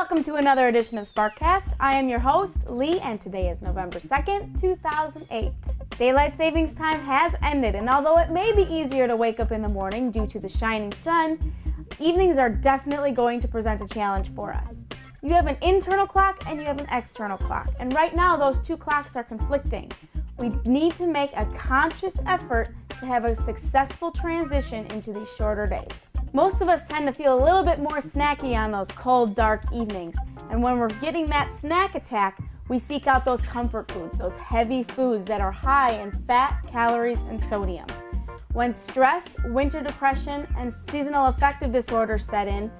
Welcome to another edition of Sparkcast. I am your host, Lee, and today is November 2nd, 2008. Daylight savings time has ended, and although it may be easier to wake up in the morning due to the shining sun, evenings are definitely going to present a challenge for us. You have an internal clock and you have an external clock, and right now those two clocks are conflicting. We need to make a conscious effort to have a successful transition into these shorter days. Most of us tend to feel a little bit more snacky on those cold, dark evenings, and when we're getting that snack attack, we seek out those comfort foods, those heavy foods that are high in fat, calories, and sodium. When stress, winter depression, and seasonal affective disorders set in,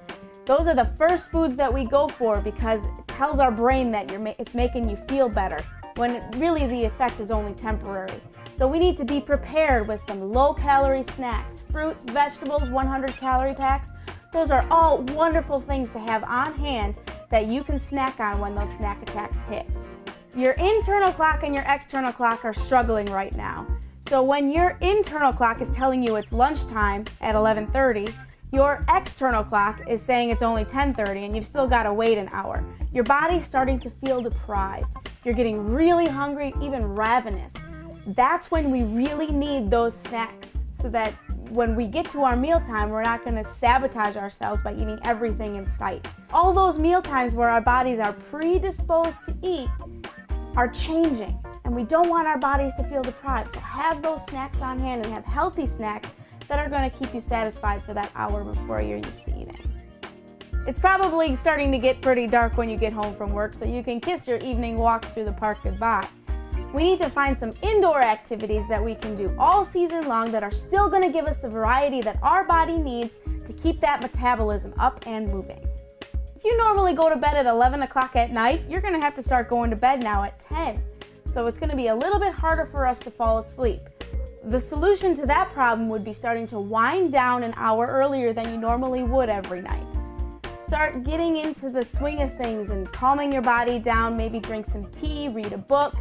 those are the first foods that we go for because it tells our brain that it's making you feel better, when really the effect is only temporary. So we need to be prepared with some low-calorie snacks, fruits, vegetables, 100-calorie packs. Those are all wonderful things to have on hand that you can snack on when those snack attacks hit. Your internal clock and your external clock are struggling right now. So when your internal clock is telling you it's lunchtime at 11:30, your external clock is saying it's only 10:30 and you've still got to wait an hour. Your body's starting to feel deprived. You're getting really hungry, even ravenous. That's when we really need those snacks so that when we get to our mealtime, we're not going to sabotage ourselves by eating everything in sight. All those meal times where our bodies are predisposed to eat are changing, and we don't want our bodies to feel deprived. So have those snacks on hand and have healthy snacks that are going to keep you satisfied for that hour before you're used to eating. It's probably starting to get pretty dark when you get home from work, so you can kiss your evening walks through the park goodbye. We need to find some indoor activities that we can do all season long that are still going to give us the variety that our body needs to keep that metabolism up and moving. If you normally go to bed at 11 o'clock at night, you're going to have to start going to bed now at 10. So it's going to be a little bit harder for us to fall asleep. The solution to that problem would be starting to wind down an hour earlier than you normally would every night. Start getting into the swing of things and calming your body down, maybe drink some tea, read a book.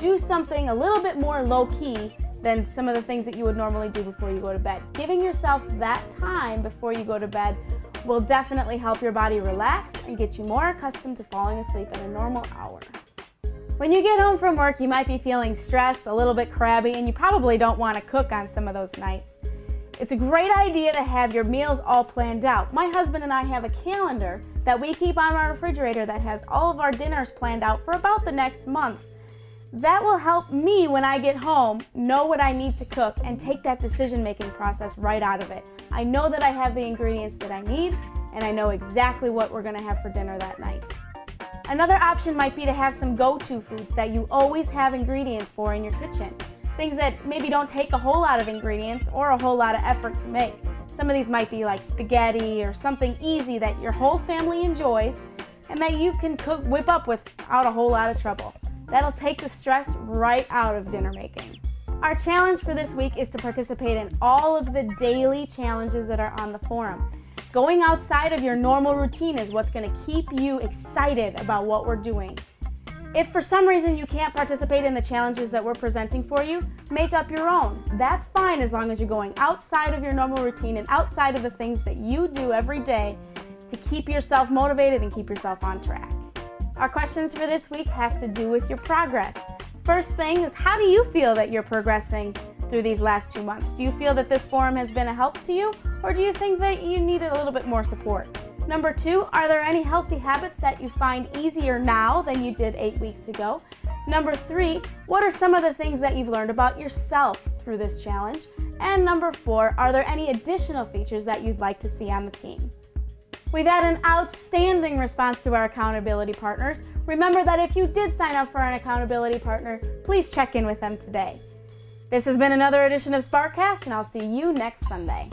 Do something a little bit more low-key than some of the things that you would normally do before you go to bed. Giving yourself that time before you go to bed will definitely help your body relax and get you more accustomed to falling asleep at a normal hour. When you get home from work, you might be feeling stressed, a little bit crabby, and you probably don't want to cook on some of those nights. It's a great idea to have your meals all planned out. My husband and I have a calendar that we keep on our refrigerator that has all of our dinners planned out for about the next month. That will help me when I get home know what I need to cook and take that decision-making process right out of it. I know that I have the ingredients that I need, and I know exactly what we're going to have for dinner that night. Another option might be to have some go-to foods that you always have ingredients for in your kitchen. Things that maybe don't take a whole lot of ingredients or a whole lot of effort to make. Some of these might be like spaghetti or something easy that your whole family enjoys and that you can whip up without a whole lot of trouble. That'll take the stress right out of dinner making. Our challenge for this week is to participate in all of the daily challenges that are on the forum. Going outside of your normal routine is what's going to keep you excited about what we're doing. If for some reason you can't participate in the challenges that we're presenting for you, make up your own. That's fine as long as you're going outside of your normal routine and outside of the things that you do every day to keep yourself motivated and keep yourself on track. Our questions for this week have to do with your progress. First thing is, how do you feel that you're progressing through these last 2 months? Do you feel that this forum has been a help to you, or do you think that you needed a little bit more support? Number 2, are there any healthy habits that you find easier now than you did 8 weeks ago? Number 3, what are some of the things that you've learned about yourself through this challenge? And number 4, are there any additional features that you'd like to see on the team? We've had an outstanding response to our accountability partners. Remember that if you did sign up for an accountability partner, please check in with them today. This has been another edition of Sparkcast, and I'll see you next Sunday.